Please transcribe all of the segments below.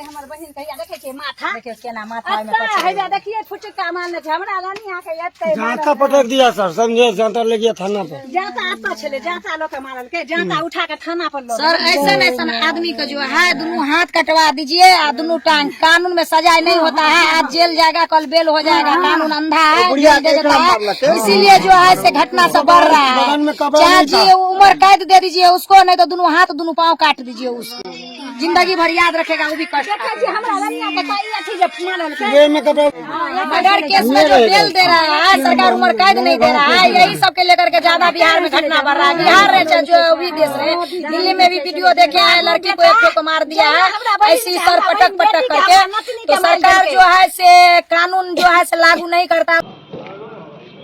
हमर बहिन कहिया देखे के माथा देखिए केना माथा में अच्छा है देखिए फुटका मान छै हमरा रानी आ के एते जांता पटक दिया सर, समझे, जांता ले गया थाना पर। जांता आता छले, जांता लोग के मारल के, जांता उठा के थाना पर लो। सर ऐसा आदमी को जो है दोनों हाथ कटवा दीजिए और दोनों टांग। कानून में सजा नहीं होता है, आज जेल जाएगा कल बेल हो जाएगा। कानून अंधा है, जेल दे देता है, इसीलिए जो है से घटना सब बढ़ रहा है। चाहे जी उम्र कैद दे दीजिए उसको, नहीं तो दोनों हाथ दोनों पाँव काट दीजिए उसको, जिंदगी भर याद रखेगा वो भी कष्ट। हमरा रानिया के ताई अथी जे मारल के मर्डर केस में जो बेल दे रहा है सरकार, उम्र कैद नहीं दे रहा है। यही सब के लेकर के ज्यादा बिहार में घटना बढ़ रहा है। बिहार रहे जो भी देश रहे, दिल्ली में भी वीडियो देखे हैं, लड़की को एक को मार दिया है ऐसी सर पटक पटक करके। तो सरकार जो है से कानून जो है से लागू नहीं करता।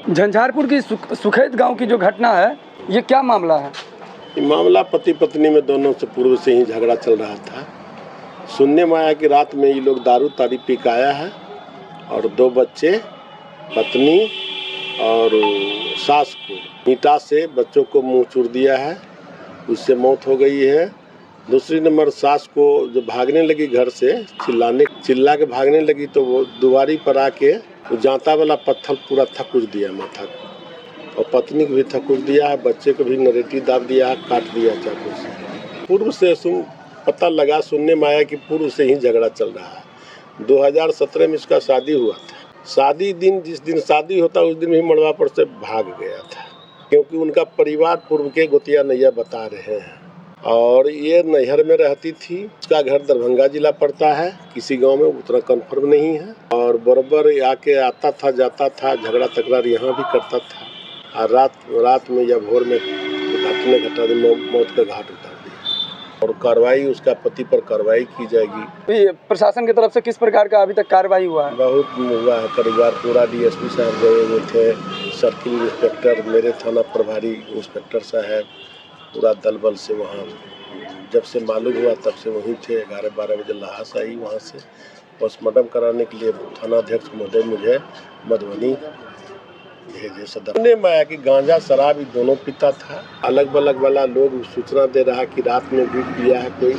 झंझारपुर की सुखैत गांव की जो घटना है, ये क्या मामला है? मामला पति पत्नी में दोनों से पूर्व से ही झगड़ा चल रहा था। सुनने में आया कि रात में ये लोग दारू तारी पी के आया है और दो बच्चे, पत्नी और सास को ईंटा से बच्चों को मुंह चूर दिया है, उससे मौत हो गई है। दूसरी नंबर सास को जो भागने लगी घर से, चिल्ला के भागने लगी तो वो दुआरी पर आके वो जांता वाला पत्थर पूरा थकुच दिया माथा को, और पत्नी को भी थकुच दिया है, बच्चे को भी नरेटी दाब दिया है, काट दिया चाकू से। पूर्व से पता लगा, सुनने में आया कि पूर्व से ही झगड़ा चल रहा है। 2017 में इसका शादी हुआ था। शादी दिन, जिस दिन शादी होता उस दिन ही मड़वा पर से भाग गया था, क्योंकि उनका परिवार पूर्व के गोतिया नैया बता रहे हैं। और ये नैहर में रहती थी, उसका घर दरभंगा जिला पड़ता है, किसी गांव में उतना कंफर्म नहीं है। और बराबर आके आता था जाता था, झगड़ा तकरार यहाँ भी करता था। और रात में या भोर में घटा दे, मौत का घाट उतार दिया। और कार्रवाई उसका पति पर कार्रवाई की जाएगी। प्रशासन की तरफ से किस प्रकार का अभी तक कार्रवाई हुआ है? बहुत हुआ है। परिवार पूरा डीएसपी साहब गए हुए थे, सर्किल इंस्पेक्टर, मेरे थाना प्रभारी इंस्पेक्टर साहब, पूरा दल बल से वहाँ जब से मालूम हुआ तब से वहीं थे। 11-12 बजे लाश आई वहाँ से पोस्टमार्टम कराने के लिए। थाना अध्यक्ष महोदय मुझे मधुबनी भेजे सदर। सुनने में आया कि गांजा शराब दोनों पीता था। अलग अलग वाला लोग सूचना दे रहा कि रात में भी पिया है, कोई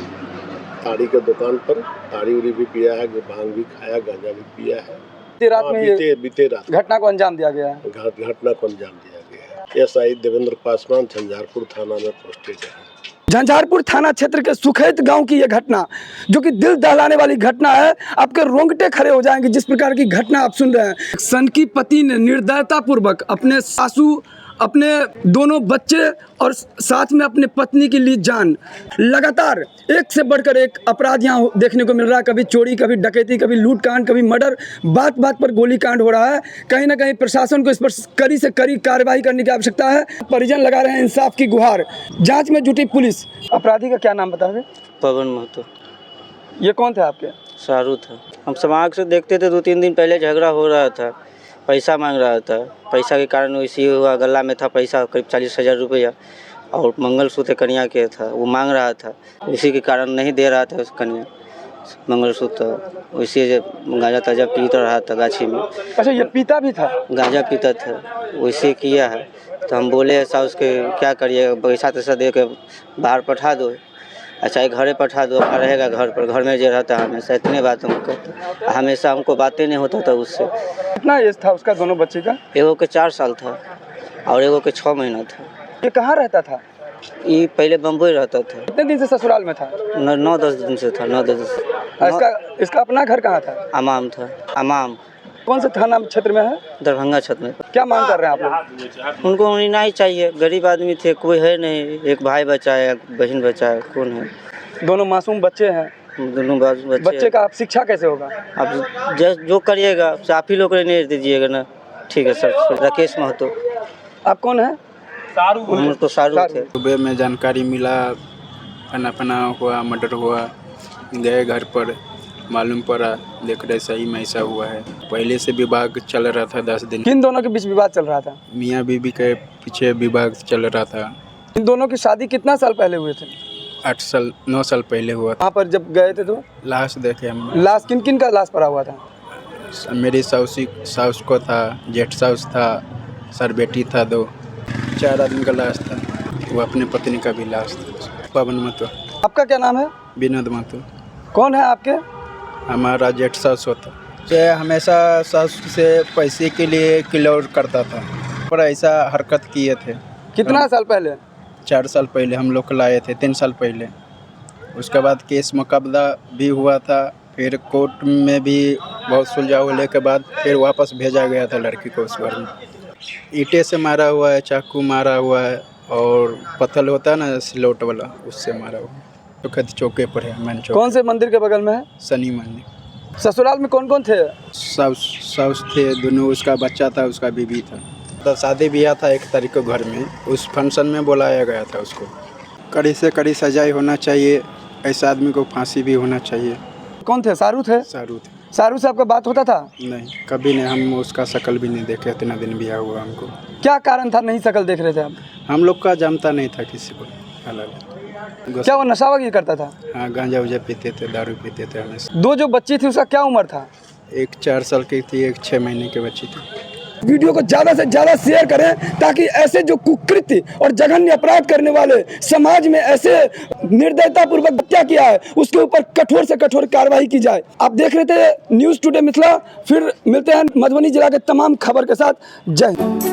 ताड़ी के दुकान पर ताड़ी उड़ी भी पिया है, भांग भी खाया, गांजा भी पिया है। बीते रात घटना को अंजाम दिया गया है। घटना को अंजाम दिया गया है। एसआई देवेंद्र पासवान झंझारपुर थाना में पोस्टेड है। झंझारपुर थाना क्षेत्र के सुखैत गांव की यह घटना, जो कि दिल दहलाने वाली घटना है, आपके रोंगटे खड़े हो जाएंगे जिस प्रकार की घटना आप सुन रहे हैं। सन की पति ने निर्दयता पूर्वक अपने सासू, अपने दोनों बच्चे और साथ में अपने पत्नी की ली जान। लगातार एक से बढ़कर एक अपराध यहाँ देखने को मिल रहा है। कभी चोरी, कभी डकैती, कभी लूटकांड, कभी मर्डर, बात बात पर गोलीकांड हो रहा है। कहीं ना कहीं प्रशासन को इस पर कड़ी से कड़ी कार्रवाई करने की आवश्यकता है। परिजन लगा रहे हैं इंसाफ की गुहार। जांच में जुटी पुलिस। अपराधी का क्या नाम बता दें? पवन महतो। ये कौन थे आपके? शाहरुख था। हम समाज से देखते थे, 2-3 दिन पहले झगड़ा हो रहा था, पैसा मांग रहा था। पैसा के कारण वैसे हुआ, गला में था पैसा करीब 40,000 रुपया, और मंगलसूत्र कन्या के था, वो मांग रहा था। इसी के कारण नहीं दे रहा था उस कन्या मंगलसूत्र। वैसे गांजा ताजा पीता रहा था गाछी में। अच्छा, ये पीता भी था? गांजा पीता था, वैसे किया है। तो हम बोले ऐसा, उसके क्या करिएगा, पैसा तैसा दे के बाहर पठा दो, अच्छा घरे पठा दो, अपना रहेगा घर पर, घर में जो रहता है हमेशा। इतने बात हमको, हमेशा हमको बातें नहीं होता था उससे। कितना एज था उसका दोनों बच्चे का? एगो के 4 साल था और एगो के 6 महीना था। ये कहाँ रहता था? ये पहले बम्बई रहता था। कितने दिन से ससुराल में था? 9-10 दिन से था। 9-10। इसका अपना घर कहाँ था? अमाम था। अमाम कौन सा थाना क्षेत्र में है? दरभंगा क्षेत्र में। क्या मांग कर रहे हैं आप लोग? उनको होना ही चाहिए, गरीब आदमी थे, कोई है नहीं, एक भाई बचा है, एक बहन बचा है, कौन है? दोनों मासूम बच्चे हैं। दोनों बच्चे का आप शिक्षा कैसे होगा? आप जो करिएगा आप ही लोग निर्णय दीजिएगा ना। ठीक है सर। राकेश महतो। आप कौन है? हम तो शाहरुख थे। सुबह में जानकारी मिला, पना हुआ, मर्डर हुआ, गए घर पर, मालूम पड़ा, देख रहे सही में ऐसा हुआ है। पहले से विवाद चल रहा था 10 दिन। किन दोनों के बीच विवाद चल रहा था? मियाँ बीबी के पीछे विवाद चल रहा था। इन दोनों की शादी कितना साल पहले हुए थे? 9 साल पहले हुआ था। वहाँ पर जब गए थे तो लाश देखे हम। लाश किन किन का लाश पड़ा हुआ था? मेरी साउस को था, जेठ साउस था, सर बेटी था, 2-4 आदमी का लाश था। वो अपने पत्नी का भी लाश था। पवन महतो। आपका क्या नाम है? विनोद महतो। कौन है आपके? हमारा जेठ सास होता से हमेशा सास से पैसे के लिए किलौर करता था, पर ऐसा हरकत किए थे। कितना साल पहले? 4 साल पहले हम लोग लाए थे, 3 साल पहले। उसके बाद केस मुकदमा भी हुआ था, फिर कोर्ट में भी बहुत सुलझाने के बाद फिर वापस भेजा गया था लड़की को उस घर में। ईंटे से मारा हुआ है, चाकू मारा हुआ है और पत्थर होता है ना सिलौट वाला, उससे मारा हुआ है। तो कहते चौके पर है, मैन चौक। कौन से मंदिर के बगल में है? शनि मंदिर। ससुराल में कौन कौन थे? साउस थे दोनों, उसका बच्चा था, उसका बीबी था। तो शादी ब्याह था 1 तारीख को घर में, उस फंक्शन में बुलाया गया था उसको। कड़ी से कड़ी सजाई होना चाहिए, ऐसा आदमी को फांसी भी होना चाहिए। कौन थे? शाहरुख थे? शाहरुख थे। शाहरुख से आपका बात होता था? नहीं, कभी नहीं, हम उसका शक्ल भी नहीं देखे, इतना दिन ब्याह हुआ हमको। क्या कारण था नहीं शक्ल देख रहे थे आप? हम लोग का जानता नहीं था किसी को। क्या वो नशा वगैरह करता था? हाँ, गांजा उजा पीते थे, दारू पीते थे हमेशा। 2 जो बच्ची थी उसका क्या उम्र था? एक 4 साल की थी, एक 6 महीने की बच्ची थी। वीडियो को ज़्यादा से ज़्यादा शेयर करें ताकि ऐसे जो कुकृत्य और जघन्य अपराध करने वाले समाज में ऐसे निर्दयतापूर्वक हत्या किया है उसके ऊपर कठोर से कठोर कार्रवाई की जाए। आप देख रहे थे न्यूज़ टुडे मिथिला, फिर मिलते हैं मधुबनी जिला के तमाम खबर के साथ। जय हिंद।